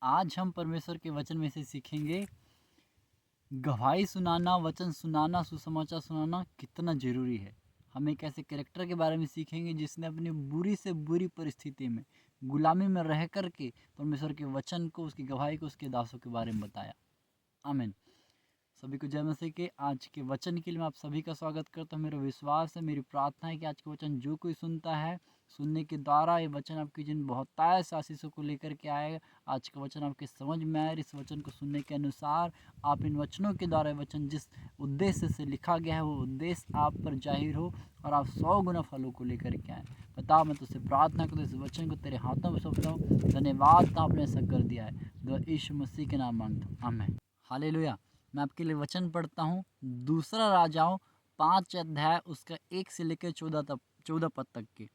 आज हम परमेश्वर के वचन में से सीखेंगे गवाही सुनाना, वचन सुनाना, सुसमाचार सुनाना कितना ज़रूरी है। हम एक ऐसे कैरेक्टर के बारे में सीखेंगे जिसने अपनी बुरी से बुरी परिस्थिति में गुलामी में रह कर के परमेश्वर के वचन को, उसकी गवाही को उसके दासों के बारे में बताया। आमीन। सभी को जय मसीह के। आज के वचन के लिए मैं आप सभी का स्वागत करता हूँ। मेरा विश्वास है, मेरी प्रार्थना है कि आज के वचन जो कोई सुनता है, सुनने के द्वारा ये वचन आपकी जिन बहुतायत आशीषों को लेकर के आएगा। आज का वचन आपके समझ में आए। इस वचन को सुनने के अनुसार आप इन वचनों के द्वारा वचन जिस उद्देश्य से लिखा गया है वो उद्देश्य आप पर जाहिर हो और आप 100 गुना फलों को लेकर के आए। बता, मैं तुझसे प्रार्थना करूँ, इस वचन को तेरे हाथों में सौंपता हूँ। धन्यवाद, आपने ऐसा कर दिया है। यीशु मसीह के नाम मांगता हूँ, आमीन। हालेलुया। मैं आपके लिए वचन पढ़ता हूँ। दूसरा राजाओं 5 अध्याय उसका 1 से लेकर 14 पद तक के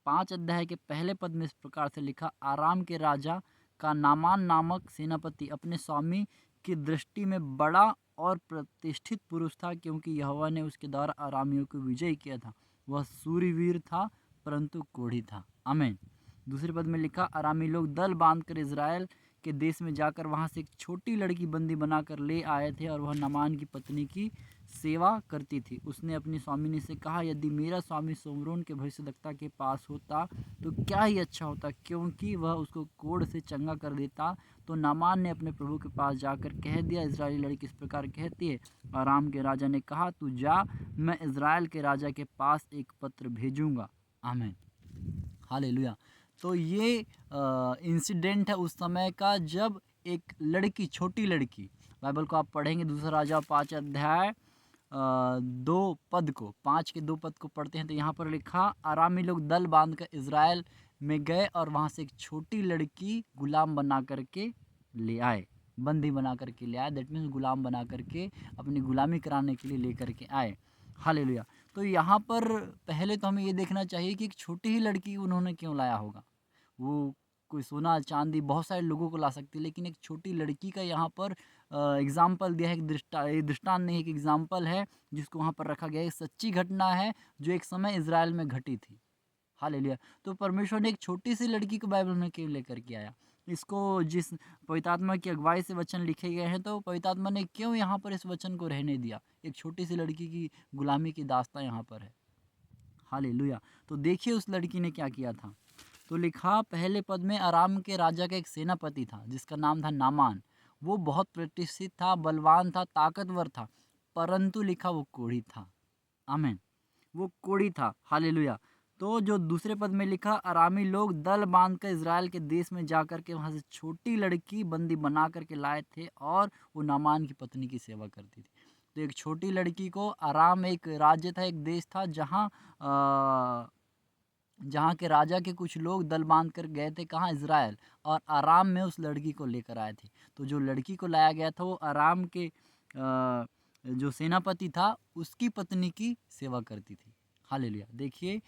5 अध्याय के पहले पद में इस प्रकार से लिखा। आराम के राजा का नामान नामक सेनापति अपने स्वामी की दृष्टि में बड़ा और प्रतिष्ठित पुरुष था, क्योंकि यहोवा ने उसके द्वारा आरामियों को विजय किया था। वह सूरवीर था परंतु कोढ़ी था। आमीन। दूसरे पद में लिखा, आरामी लोग दल बांधकर इज़राइल के देश में जाकर वहां से एक छोटी लड़की बंदी बनाकर ले आए थे और वह नामान की पत्नी की सेवा करती थी। उसने अपनी स्वामिनी से कहा, यदि मेरा स्वामी सोमरोन के भविष्यद्वक्ता के पास होता तो क्या ही अच्छा होता, क्योंकि वह उसको कोढ़ से चंगा कर देता। तो नामान ने अपने प्रभु के पास जाकर कह दिया, इजरायली लड़की इस प्रकार कहती है। आराम के राजा ने कहा, तू जा, मैं इजराइल के राजा के पास एक पत्र भेजूंगा। आमीन। हालेलुया। तो ये इंसिडेंट है उस समय का जब एक लड़की, छोटी लड़की, बाइबल को आप पढ़ेंगे दूसरा राजा 5 अध्याय 2 पद को, 5 के 2 पद को पढ़ते हैं तो यहाँ पर लिखा, आरामी लोग दल बांध कर इज़राइल में गए और वहाँ से एक छोटी लड़की गुलाम बना करके ले आए, बंदी बना करके ले आए। दैट मीन्स गुलाम बना करके अपनी गुलामी कराने के लिए लेकर के आए। हालेलुया। तो यहाँ पर पहले तो हमें ये देखना चाहिए कि एक छोटी ही लड़की उन्होंने क्यों लाया होगा। वो कोई सोना चांदी बहुत सारे लोगों को ला सकती है, लेकिन एक छोटी लड़की का यहाँ पर एग्जाम्पल दिया है। एक दृष्टांत नहीं, एक एग्जाम्पल है जिसको वहाँ पर रखा गया है। सच्ची घटना है जो एक समय इज़राइल में घटी थी। हालेलुया। तो परमेश्वर ने एक छोटी सी लड़की को बाइबल में क्यों लेकर के आया, इसको जिस पवित्र आत्मा की अगुवाई से वचन लिखे गए हैं, तो पवित्र आत्मा ने क्यों यहाँ पर इस वचन को रहने दिया। एक छोटी सी लड़की की गुलामी की दास्तां यहाँ पर है। हालेलुया। तो देखिए उस लड़की ने क्या किया था। तो लिखा पहले पद में, आराम के राजा का एक सेनापति था जिसका नाम था नामान। वो बहुत प्रतिष्ठित था, बलवान था, ताकतवर था, परंतु लिखा वो कोढ़ी था। आमीन। वो कोढ़ी था। हालेलुया। तो जो दूसरे पद में लिखा, अरामी लोग दल बांधकर इज़राइल के देश में जाकर के वहाँ से छोटी लड़की बंदी बना करके लाए थे और वो नामान की पत्नी की सेवा करती थी। तो एक छोटी लड़की को, आराम एक राज्य था, एक देश था जहाँ के राजा के कुछ लोग दल बांध कर गए थे, कहाँ, इज़राइल, और आराम में उस लड़की को लेकर आए थे। तो जो लड़की को लाया गया था वो आराम के जो सेनापति था उसकी पत्नी की सेवा करती थी। हालेलुया। देखिए,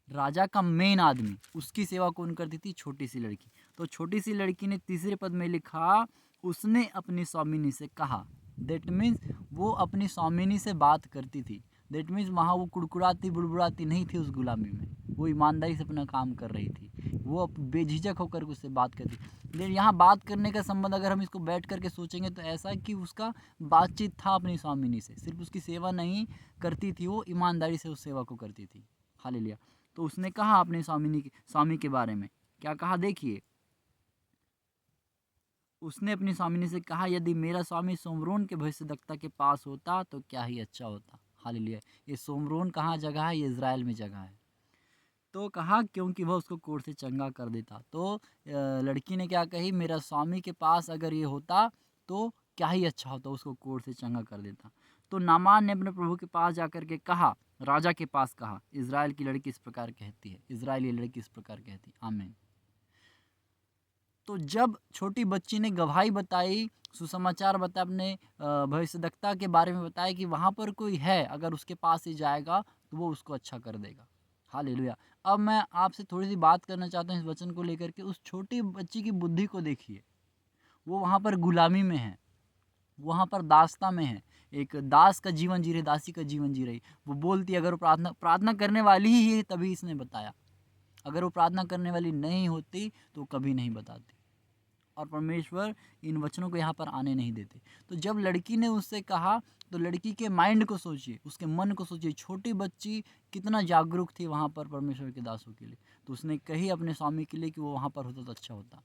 राजा का मेन आदमी, उसकी सेवा कौन करती थी? छोटी सी लड़की। तो छोटी सी लड़की ने तीसरे पद में लिखा, उसने अपनी स्वामिनी से कहा। दैट मीन्स वो अपनी स्वामिनी से बात करती थी। दैट मीन्स वहाँ वो कुड़कुड़ाती बुड़बुड़ाती नहीं थी उस गुलामी में, वो ईमानदारी से अपना काम कर रही थी। वो बेझिझक होकर उससे बात करती। लेकिन यहाँ बात करने का संबंध अगर हम इसको बैठ करके सोचेंगे तो ऐसा है कि उसका बातचीत था अपनी स्वामिनी से, सिर्फ उसकी सेवा नहीं करती थी, वो ईमानदारी से उस सेवा को करती थी। हालेलुया। तो उसने कहा अपने स्वामी के बारे में, क्या कहा देखिए, उसने अपनी स्वामिनी से कहा, यदि मेरा स्वामी सोमरोन के भविष्यद्वक्ता के पास होता तो क्या ही अच्छा होता। हालेलुया। ये सोमरोन कहाँ जगह है? ये इज़राइल में जगह है। तो कहा क्योंकि वह उसको कोढ़ से चंगा कर देता। तो लड़की ने क्या कही, मेरा स्वामी के पास अगर ये होता तो क्या ही अच्छा होता, उसको कोढ़ से चंगा कर देता। तो नामान ने अपने प्रभु के पास जाकर के कहा, राजा के पास कहा, इज़राइल की लड़की इस प्रकार कहती है, इज़राइली लड़की इस प्रकार कहती है। आमीन। तो जब छोटी बच्ची ने गवाही बताई, सुसमाचार बताया, अपने भविष्यद्वक्ता के बारे में बताया कि वहाँ पर कोई है, अगर उसके पास ही जाएगा तो वो उसको अच्छा कर देगा। हालेलुया। अब मैं आपसे थोड़ी सी बात करना चाहता हूँ इस वचन को लेकर के। उस छोटी बच्ची की बुद्धि को देखिए। वो वहाँ पर गुलामी में है, वहाँ पर दास्ता में है, एक दास का जीवन जी रही, दासी का जीवन जी रही। वो बोलती है, अगर वो प्रार्थना प्रार्थना करने वाली ही है तभी इसने बताया, अगर वो प्रार्थना करने वाली नहीं होती तो कभी नहीं बताती। और परमेश्वर इन वचनों को यहाँ पर आने नहीं देते। तो जब लड़की ने उससे कहा तो लड़की के माइंड को सोचिए, उसके मन को सोचिए, छोटी बच्ची कितना जागरूक थी वहाँ पर परमेश्वर के दासों के लिए। तो उसने कही अपने स्वामी के लिए कि वो वहाँ पर होता तो अच्छा होता।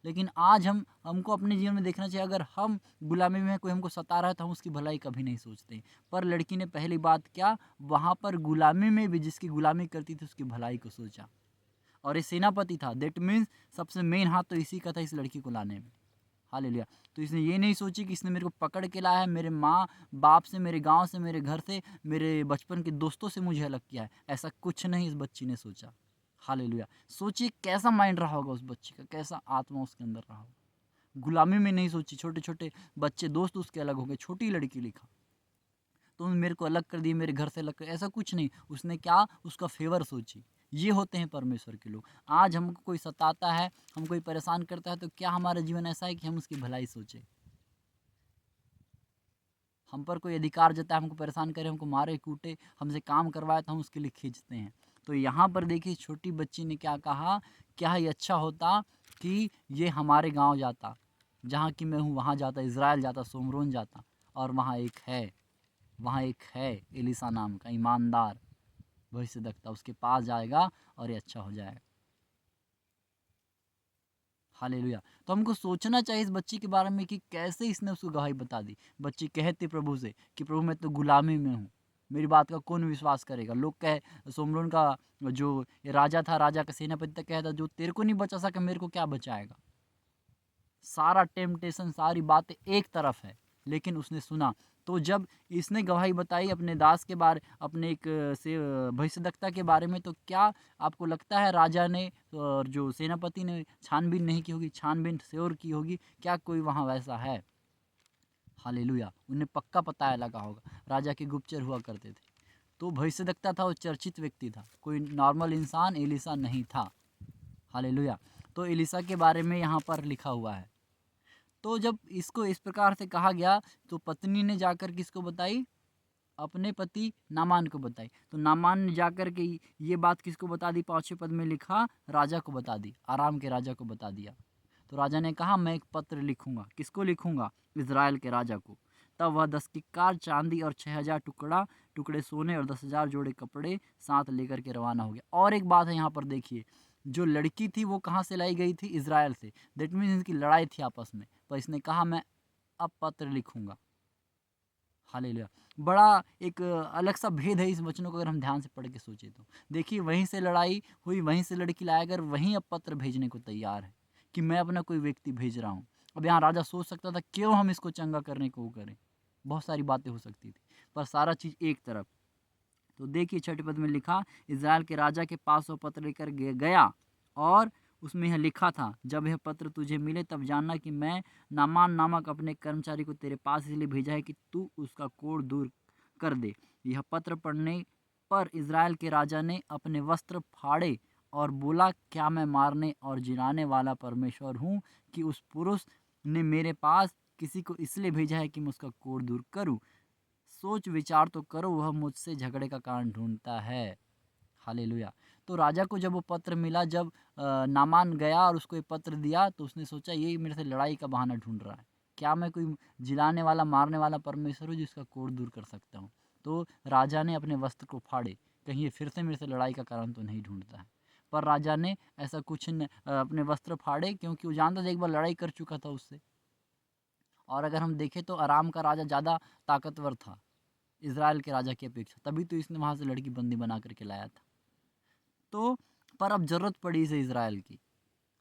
लेकिन आज हमको अपने जीवन में देखना चाहिए, अगर हम गुलामी में कोई हमको सता रहा है तो हम उसकी भलाई कभी नहीं सोचते। पर लड़की ने पहली बात क्या, वहाँ पर गुलामी में भी जिसकी गुलामी करती थी उसकी भलाई को सोचा। और ये सेनापति था, दैट मीन्स सबसे मेन हाथ तो इसी का था इस लड़की को लाने में। हालेलुया। तो इसने ये नहीं सोची कि इसने मेरे को पकड़ के लाया है, मेरे माँ बाप से, मेरे गांव से, मेरे घर से, मेरे बचपन के दोस्तों से मुझे अलग किया है। ऐसा कुछ नहीं इस बच्ची ने सोचा। हालेलुया। सोचिए कैसा माइंड रहा होगा उस बच्ची का, कैसा आत्मा उसके अंदर रहा होगा। गुलामी में नहीं सोची, छोटे छोटे बच्चे दोस्त उसके अलग हो गए, छोटी लड़की लिखा तो मेरे को अलग कर दिए, मेरे घर से अलग कर, ऐसा कुछ नहीं। उसने क्या, उसका फेवर सोची। ये होते हैं परमेश्वर के लोग। आज हमको कोई सताता है, हम कोई परेशान करता है तो क्या हमारा जीवन ऐसा है कि हम उसकी भलाई सोचे? हम पर कोई अधिकार जताए, हमको परेशान करे, हमको मारे कूटे, हमसे काम करवाए तो हम उसके लिए खींचते हैं। तो यहाँ पर देखिए छोटी बच्ची ने क्या कहा, क्या ये अच्छा होता कि ये हमारे गांव जाता, जहाँ कि मैं हूँ वहाँ जाता, इज़राइल जाता, सोमरोन जाता, और वहाँ एक है एलिसा नाम का ईमानदार भविष्यद्वक्ता, उसके पास जाएगा और ये अच्छा हो जाएगा। हालेलुया। तो हमको सोचना चाहिए इस बच्ची के बारे में कि कैसे इसने उसको गवाही बता दी। बच्ची कहती प्रभु से कि प्रभु मैं तो गुलामी में हूँ, मेरी बात का कौन विश्वास करेगा। लोग कहे, सोमरोन का जो राजा था, राजा का सेनापति तक कहता, जो तेरे को नहीं बचा सका मेरे को क्या बचाएगा। सारा टेम्पटेशन, सारी बातें एक तरफ है, लेकिन उसने सुना। तो जब इसने गवाही बताई अपने दास के बारे, अपने एक से भविष्यद्वक्ता के बारे में, तो क्या आपको लगता है राजा ने और जो सेनापति ने छानबीन नहीं की होगी, छानबीन श्योर की होगी? क्या कोई वहाँ वैसा है? हालेलुया। उन्हें पक्का पता लगा होगा, राजा के गुप्तचर हुआ करते थे। तो भविष्यद्वक्ता था, वो चर्चित व्यक्ति था, कोई नॉर्मल इंसान एलिसा नहीं था। हालेलुया। तो एलिसा के बारे में यहाँ पर लिखा हुआ है। तो जब इसको इस प्रकार से कहा गया तो पत्नी ने जाकर किसको बताई? अपने पति नामान को बताई। तो नामान ने जाकर के ये बात किसको बता दी? 5वें पद में लिखा, राजा को बता दी, आराम के राजा को बता दिया। तो राजा ने कहा मैं एक पत्र लिखूंगा। किसको लिखूंगा? इज़राइल के राजा को। तब वह 10 किक्कार चांदी और 6,000 टुकड़े सोने और 10,000 जोड़े कपड़े साथ लेकर के रवाना हो गया। और एक बात है यहाँ पर देखिए, जो लड़की थी वो कहाँ से लाई गई थी? इज़राइल से। दैट मीन्स इनकी लड़ाई थी आपस में, पर इसने कहा मैं अब पत्र लिखूंगा। हालेलुया। बड़ा एक अलग सा भेद है इस वचनों को अगर हम ध्यान से पढ़ के सोचे तो। देखिए वहीं से लड़ाई हुई, वहीं से लड़की लाया, अगर वहीं अब पत्र भेजने को तैयार है कि मैं अपना कोई व्यक्ति भेज रहा हूँ। अब यहाँ राजा सोच सकता था क्यों हम इसको चंगा करने को वो करें, बहुत सारी बातें हो सकती थी, पर सारा चीज़ एक तरफ। तो देखिए 6ठे पद में लिखा, इज़राइल के राजा के पास वो पत्र लेकर गया और उसमें यह लिखा था, जब यह पत्र तुझे मिले तब जानना कि मैं नामान नामक अपने कर्मचारी को तेरे पास इसलिए भेजा है कि तू उसका कोढ़ दूर कर दे। यह पत्र पढ़ने पर इज़राइल के राजा ने अपने वस्त्र फाड़े और बोला, क्या मैं मारने और जिलाने वाला परमेश्वर हूँ कि उस पुरुष ने मेरे पास किसी को इसलिए भेजा है कि मैं उसका कोढ़ दूर करूँ? सोच विचार तो करो, वह मुझसे झगड़े का कारण ढूंढता है। हालेलुया। तो राजा को जब वो पत्र मिला, जब नामान गया और उसको ये पत्र दिया, तो उसने सोचा ये मेरे से लड़ाई का बहाना ढूंढ रहा है, क्या मैं कोई जिलाने वाला मारने वाला परमेश्वर हूँ जिसका कोढ़ दूर कर सकता हूँ? तो राजा ने अपने वस्त्र को फाड़े, कहीं ये फिर से मेरे से लड़ाई का कारण तो नहीं ढूंढता है। पर राजा ने ऐसा कुछ अपने वस्त्र फाड़े, क्योंकि वो जानता था एक बार लड़ाई कर चुका था उससे। और अगर हम देखें तो आराम का राजा ज़्यादा ताकतवर था इज़राइल के राजा की अपेक्षा, तभी तो इसने वहाँ से लड़की बंदी बना करके लाया था। तो पर अब ज़रूरत पड़ी इसे इज़राइल की।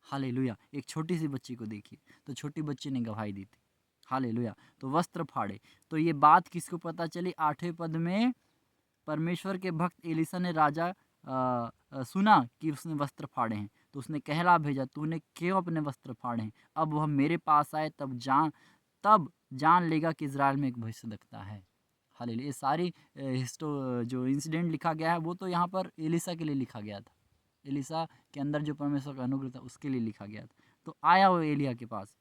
हालेलुया। एक छोटी सी बच्ची को देखिए, तो छोटी बच्ची ने गवाही दी थी। हालेलुया। तो वस्त्र फाड़े, तो ये बात किसको पता चली? 8वें पद में परमेश्वर के भक्त एलिसा ने राजा सुना कि उसने वस्त्र फाड़े हैं, तो उसने कहला भेजा, तूने क्यों अपने वस्त्र फाड़े हैं? अब वह मेरे पास आए तब जान लेगा कि इज़राइल में एक भविष्यद्वक्ता है। हालेलुया। ये सारी जो इंसिडेंट लिखा गया है वो तो यहाँ पर एलिसा के लिए लिखा गया था। एलिसा के अंदर जो परमेश्वर का अनुग्रह था उसके लिए लिखा गया था। तो आया वो एलिया के पास,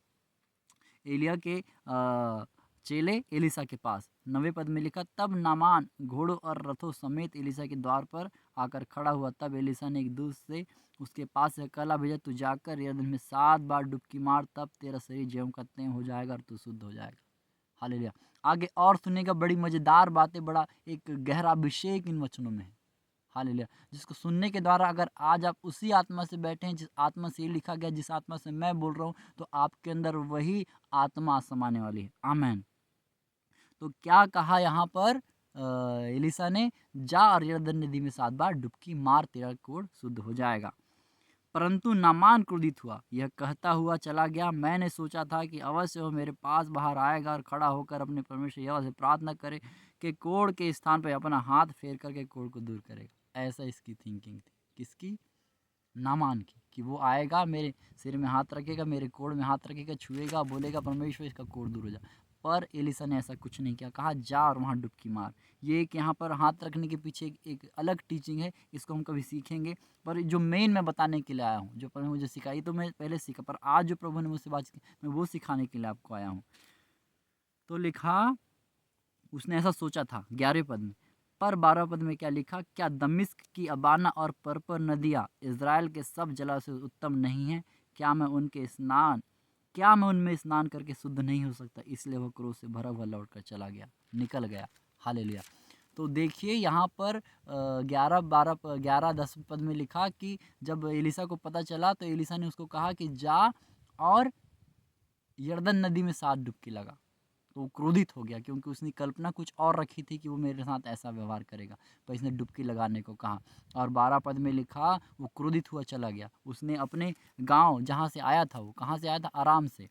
एलिया के चेले एलिसा के पास। 9वें पद में लिखा, तब नामान घोड़ों और रथों समेत एलिसा के द्वार पर आकर खड़ा हुआ। तब एलिसा ने एक दूत से उसके पास से कला भेजा, तू जाकर यरदन में 7 बार डुबकी मार, तब तेरा शरीर ज्यों का त्यों हो जाएगा और तू शुद्ध हो जाएगा। हालेलुया। आगे और सुनेगा, बड़ी मजेदार बातें, बड़ा एक गहरा अभिषेक इन वचनों में है। हालेलुया। जिसको सुनने के द्वारा अगर आज आप उसी आत्मा से बैठे हैं जिस आत्मा से ये लिखा गया, जिस आत्मा से मैं बोल रहा हूँ, तो आपके अंदर वही आत्मा समाने वाली है। आमेन। तो क्या कहा यहाँ पर एलिसा ने, जा और यरदन नदी में 7 बार डुबकी मार, तेरा कोढ़ शुद्ध हो जाएगा। परंतु नामान क्रोधित हुआ, यह कहता हुआ चला गया, मैंने सोचा था कि अवश्य वो मेरे पास बाहर आएगा और खड़ा होकर अपने परमेश्वर यहोवा से प्रार्थना करे कि कोढ़ के स्थान पर अपना हाथ फेर करके कोढ़ को दूर करेगा। ऐसा इसकी थिंकिंग थी। किसकी? नामान की, कि वो आएगा, मेरे सिर में हाथ रखेगा, मेरे कोढ़ में हाथ रखेगा, छुएगा, बोलेगा परमेश्वर इसका कोढ़ दूर हो जा। पर एलिसा ने ऐसा कुछ नहीं किया, कहा जा और वहाँ डुबकी मार। ये एक यहाँ पर हाथ रखने के पीछे एक अलग टीचिंग है, इसको हम कभी सीखेंगे। पर जो मेन मैं बताने के लिए आया हूँ, जो प्रभु ने मुझे सिखाई, तो मैं पहले सीखा, पर आज जो प्रभु ने मुझसे बात की मैं वो सिखाने के लिए आपको आया हूँ। तो लिखा, उसने ऐसा सोचा था 11वें पद में। पर 12वें पद में क्या लिखा, क्या दमिश्क की अबाना और पर्पर नदियाँ इज़राइल के सब जलाशय उत्तम नहीं हैं? क्या मैं उनमें स्नान करके शुद्ध नहीं हो सकता? इसलिए वह क्रोध से भरा हुआ लौट कर चला गया, निकल गया। हालेलुया। तो देखिए यहाँ पर 11-10 पद में लिखा कि जब एलिसा को पता चला तो एलिसा ने उसको कहा कि जा और यरदन नदी में 7 डुबकी लगा। तो वो क्रोधित हो गया, क्योंकि उसने कल्पना कुछ और रखी थी कि वो मेरे साथ ऐसा व्यवहार करेगा, पर इसने डुबकी लगाने को कहा। और 12 पद में लिखा, वो क्रोधित हुआ चला गया। उसने अपने गांव जहाँ से आया था, वो कहाँ से आया था? आराम से।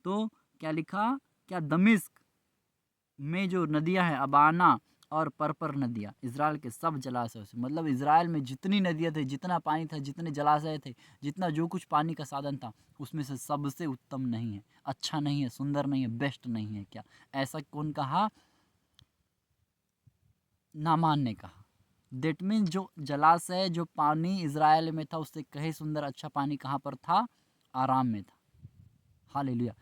तो क्या लिखा, क्या दमिश्क में जो नदियां हैं, अबाना और पर्पर नदियां, इज़राइल के सब जलाशय से, मतलब इज़राइल में जितनी नदियां थे, जितना पानी था, जितने जलाशय थे, जितना जो कुछ पानी का साधन था, उसमें से सबसे उत्तम नहीं है, अच्छा नहीं है, सुंदर नहीं है, बेस्ट नहीं है। क्या ऐसा कौन कहा? नामान ने कहा। दैट मीन जो जलाशय, जो पानी इज़राइल में था, उससे कहीं सुंदर अच्छा पानी कहाँ पर था? आराम में था। हालेलुया।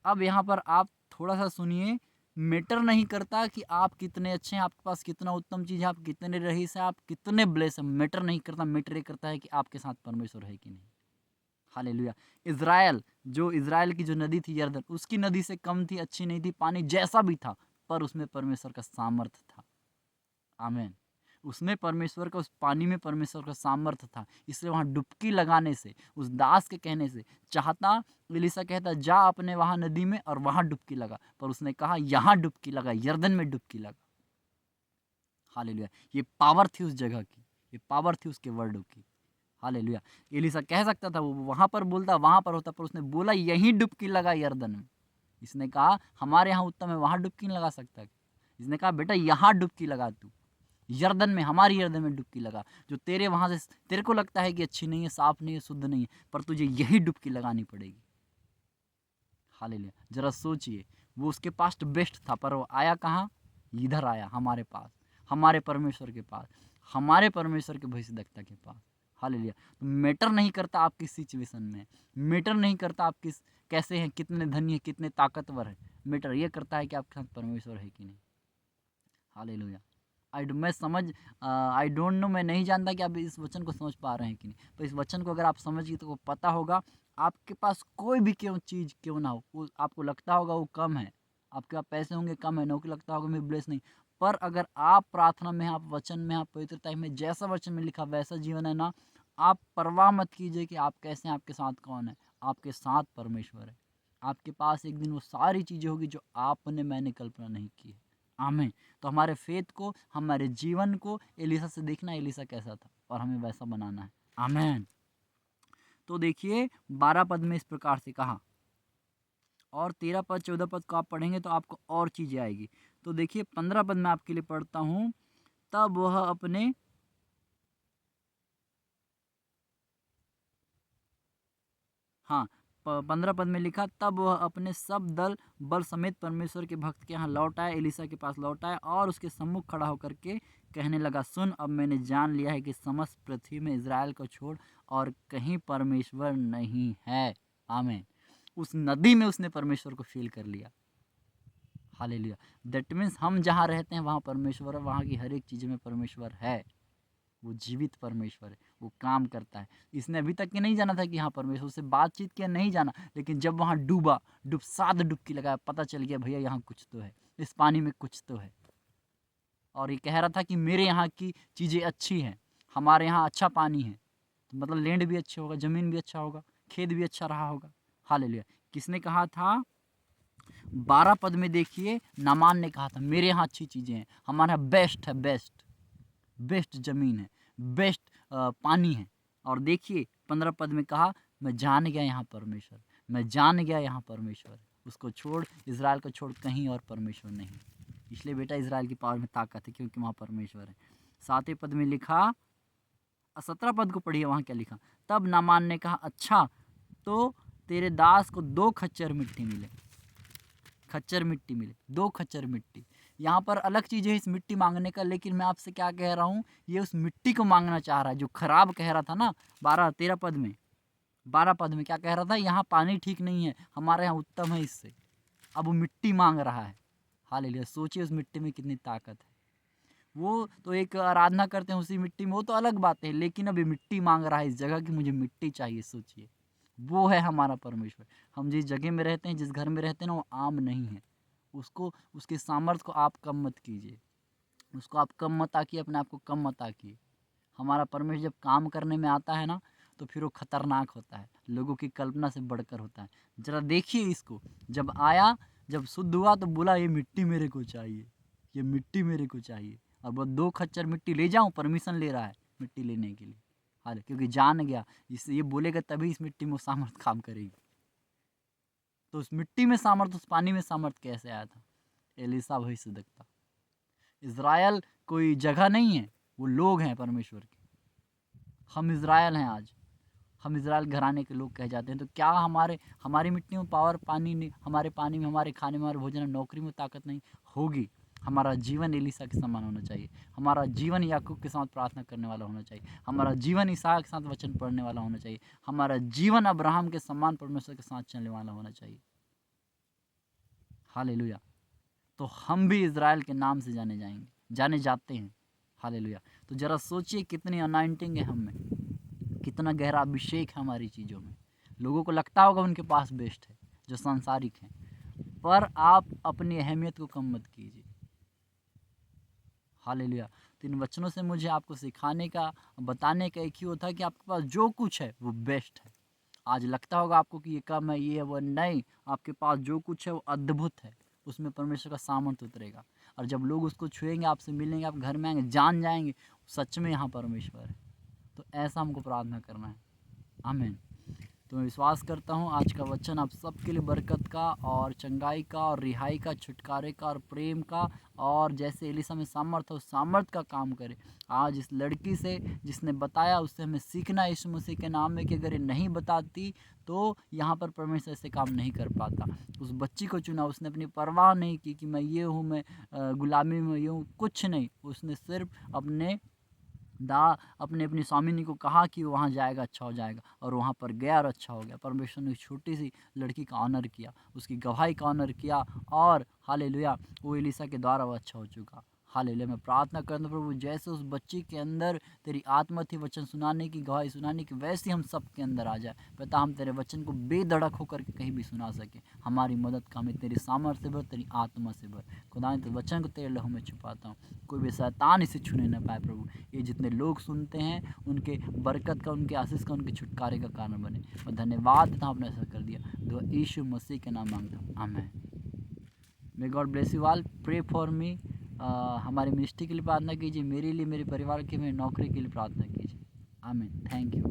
अब यहाँ पर आप थोड़ा सा सुनिए, मैटर नहीं करता कि आप कितने अच्छे हैं, आपके पास कितना उत्तम चीज़ है, आप कितने रईस हैं, आप कितने ब्लेस हैं, मैटर नहीं करता। मैटर ये करता है कि आपके साथ परमेश्वर है कि नहीं। हालेलुया। इज़राइल की जो नदी थी यरदन, उसकी नदी से कम थी, अच्छी नहीं थी, पानी जैसा भी था, पर उसमें परमेश्वर का सामर्थ्य था। आमीन। उसमें परमेश्वर का, उस पानी में परमेश्वर का सामर्थ्य था, इसलिए वहाँ डुबकी लगाने से, उस दास के कहने से चाहता, एलिसा कहता जा अपने वहाँ नदी में और वहाँ डुबकी लगा, पर उसने कहा यहाँ डुबकी लगा, यरदन में डुबकी लगा। हालेलुया। ये पावर थी उस जगह की, ये पावर थी उसके वर्डों की। हालेलुया। एलिसा कह सकता था वो वहाँ पर बोलता, वहाँ पर होता, पर उसने बोला यहीं डुबकी लगा यरदन में। इसने कहा हमारे यहाँ उत्तम है, वहाँ डुबकी नहीं लगा सकता। इसने कहा बेटा यहाँ डुबकी लगा, तू यरदन में, हमारी यरदन में डुबकी लगा। जो तेरे वहाँ से तेरे को लगता है कि अच्छी नहीं है, साफ नहीं है, शुद्ध नहीं है, पर तुझे यही डुबकी लगानी पड़ेगी। हालेलुया। जरा सोचिए, वो उसके पास बेस्ट था, पर वो आया कहाँ? इधर आया, हमारे पास, हमारे परमेश्वर के पास, हमारे परमेश्वर के भविष्यद्वक्ता के पास। हालेलुया। तो मैटर नहीं करता आप किस सिचुएशन में, मैटर नहीं करता आप किस कैसे हैं, कितने धनी हैं, कितने ताकतवर हैं। मैटर ये करता है कि आपके साथ परमेश्वर है कि नहीं। हालेलुया। आई डोंट नो, मैं नहीं जानता कि आप इस वचन को समझ पा रहे हैं कि नहीं, पर इस वचन को अगर आप समझिए तो पता होगा, आपके पास कोई भी चीज़ क्यों ना हो, वो आपको लगता होगा वो कम है, आपके पास पैसे होंगे कम है, नौकरी लगता होगा मैं ब्लेस नहीं, पर अगर आप प्रार्थना में, आप वचन में, आप पवित्रता में, जैसा वचन में लिखा वैसा जीवन है ना, आप परवाह मत कीजिए कि आप कैसे हैं, आपके साथ कौन है, आपके साथ परमेश्वर है। आपके पास एक दिन वो सारी चीज़ें होगी जो आपने मैंने कल्पना नहीं की है। आमीन। तो हमारे फेथ को, हमारे जीवन को एलिसा से देखना, एलिसा कैसा था, और हमें वैसा बनाना है। आमीन। तो देखिए 12 पद में इस प्रकार से कहा, और 13 पद 14 पद को आप पढ़ेंगे तो आपको और चीज़ें आएगी। तो देखिए 15 पद में आपके लिए पढ़ता हूँ, तब वह अपने हाँ 15 पद में लिखा, तब वह अपने सब दल बल समेत परमेश्वर के भक्त के यहाँ लौट आया, एलिसा के पास लौट आया और उसके सम्मुख खड़ा होकर के कहने लगा, सुन, अब मैंने जान लिया है कि समस्त पृथ्वी में इज़राइल को छोड़ और कहीं परमेश्वर नहीं है। आमीन। उस नदी में उसने परमेश्वर को फील कर लिया। हालेलुया। दैट मीन्स हम जहाँ रहते हैं वहाँ परमेश्वर है, वहाँ की हर एक चीज़ में परमेश्वर है। वो जीवित परमेश्वर है, वो काम करता है। इसने अभी तक ये नहीं जाना था कि हाँ परमेश्वर से बातचीत किया, नहीं जाना, लेकिन जब वहाँ डूबा, 7 डुबकी लगाया, पता चल गया भैया यहाँ कुछ तो है, इस पानी में कुछ तो है। और ये कह रहा था कि मेरे यहाँ की चीज़ें अच्छी हैं, हमारे यहाँ अच्छा पानी है, तो मतलब लैंड भी अच्छा होगा, ज़मीन भी अच्छा होगा, खेत भी अच्छा रहा होगा। हालेलुया। किसने कहा था? 12 पद में देखिए, नामान ने कहा था मेरे यहाँ अच्छी चीज़ें हैं, हमारे यहाँ बेस्ट है, बेस्ट बेस्ट ज़मीन है, बेस्ट पानी है। और देखिए 15 पद में कहा मैं जान गया यहाँ परमेश्वर, मैं जान गया यहाँ परमेश्वर। उसको छोड़, इज़राइल को छोड़ कहीं और परमेश्वर नहीं। इसलिए बेटा इज़राइल की पावर में ताकत है, क्योंकि वहाँ परमेश्वर है। 7वें पद में लिखा, 17 पद को पढ़िए, वहाँ क्या लिखा? तब नामान ने कहा अच्छा तो तेरे दास को 2 खच्चर मिट्टी मिले, खच्चर मिट्टी मिले, 2 खच्चर मिट्टी। यहाँ पर अलग चीज़ है इस मिट्टी मांगने का, लेकिन मैं आपसे क्या कह रहा हूँ, ये उस मिट्टी को मांगना चाह रहा है जो खराब कह रहा था ना। 13 पद में, 12 पद में क्या कह रहा था? यहाँ पानी ठीक नहीं है, हमारे यहाँ उत्तम है इससे। अब वो मिट्टी मांग रहा है। हालेलुया। सोचिए उस मिट्टी में कितनी ताकत है। वो तो एक आराधना करते हैं उसी मिट्टी में, वो तो अलग बात है, लेकिन अभी मिट्टी मांग रहा है इस जगह की, मुझे मिट्टी चाहिए। सोचिए, वो है हमारा परमेश्वर। हम जिस जगह में रहते हैं, जिस घर में रहते हैं ना, वो आम नहीं है। उसको, उसके सामर्थ्य को आप कम मत कीजिए, उसको आप कम मत आकिए, अपने आप को कम मत आकिए। हमारा परमेश्वर जब काम करने में आता है ना, तो फिर वो खतरनाक होता है, लोगों की कल्पना से बढ़कर होता है। जरा देखिए इसको, जब आया, जब शुद्ध हुआ तो बोला ये मिट्टी मेरे को चाहिए, ये मिट्टी मेरे को चाहिए। और वो 2 खच्चर मिट्टी ले जाऊं, परमिशन ले रहा है मिट्टी लेने के लिए। हाल, क्योंकि जान गया इससे ये बोलेगा तभी इस मिट्टी में वो सामर्थ काम करेगी। तो उस मिट्टी में सामर्थ, उस पानी में सामर्थ कैसे आया था? एलीशा भविष्यद्वक्ता। इज़राइल कोई जगह नहीं है, वो लोग हैं परमेश्वर के। हम इज़राइल हैं आज, हम इज़राइल घराने के लोग कहे जाते हैं। तो क्या हमारी मिट्टी में पावर, पानी नहीं, हमारे पानी में, हमारे खाने में, हमारे भोजन में, नौकरी में ताकत नहीं होगी? हमारा जीवन एलीशा के समान होना चाहिए, हमारा जीवन याकूब के साथ प्रार्थना करने वाला होना चाहिए, हमारा जीवन इसहाक के साथ वचन पढ़ने वाला होना चाहिए, हमारा जीवन अब्राहम के समान परमेश्वर के साथ चलने वाला होना चाहिए। हालेलुया। तो हम भी इज़राइल के नाम से जाने जाते हैं। हालेलुया। तो ज़रा सोचिए कितनी अनाइंटिंग है हम में, कितना गहरा अभिषेक है हमारी चीज़ों में। लोगों को लगता होगा उनके पास बेस्ट है, जो सांसारिक हैं, पर आप अपनी अहमियत को कम मत कीजिए। हालेलुया। तो इन वचनों से मुझे आपको सिखाने का, बताने का एक ही होता है कि आपके पास जो कुछ है वो बेस्ट है। आज लगता होगा आपको कि ये कम है, ये है, वो नहीं, आपके पास जो कुछ है वो अद्भुत है, उसमें परमेश्वर का सामर्थ्य उतरेगा। और जब लोग उसको छुएंगे, आपसे मिलेंगे, आप घर में आएंगे, जान जाएंगे सच में यहाँ परमेश्वर है। तो ऐसा हमको प्रार्थना करना है। आमीन। तो मैं विश्वास करता हूँ आज का वचन आप सबके लिए बरकत का और चंगाई का और रिहाई का, छुटकारे का और प्रेम का, और जैसे एलीशा में सामर्थ हो, सामर्थ का काम करे। आज इस लड़की से जिसने बताया, उससे हमें सीखना है यीशु मसीह के नाम में, कि अगर ये नहीं बताती तो यहाँ पर परमेश्वर ऐसे काम नहीं कर पाता। उस बच्ची को चुना, उसने अपनी परवाह नहीं की कि मैं ये हूँ, मैं गुलामी में ये हूँ, कुछ नहीं। उसने सिर्फ अपनी स्वामिनी को कहा कि वहाँ जाएगा अच्छा हो जाएगा, और वहाँ पर गया और अच्छा हो गया। परमेश्वर ने छोटी सी लड़की का ऑनर किया, उसकी गवाही का ऑनर किया, और हालेलुया वो एलीशा के द्वारा वो अच्छा हो चुका। हालेलुया। मैं प्रार्थना करता हूं प्रभु, जैसे उस बच्ची के अंदर तेरी आत्मा थी वचन सुनाने की, गवाही सुनाने की, वैसे हम सब के अंदर आ जाए। पिता, हम तेरे वचन को बेधड़क होकर के कहीं भी सुना सके। हमारी मदद का, हमें तेरी सामर्थ्य से भर, तेरी आत्मा से भर। खुदा ने तेरे वचन को तेरे लहू में छुपाता हूँ, कोई भी शैतान इसे छूने न पाए प्रभु। ये जितने लोग सुनते हैं उनके बरकत का, उनके आशीष का, उनके छुटकारे का कारण बने। और धन्यवाद देता हूँ, आपने ऐसा कर दिया। दुआ यीशु मसीह के नाम मांगता हूँ, आमीन। May God bless you all. Pray for me. हमारी मिनिस्ट्री के लिए प्रार्थना कीजिए, मेरे लिए, मेरे परिवार के, मेरी नौकरी के लिए प्रार्थना कीजिए। आमीन। Thank you.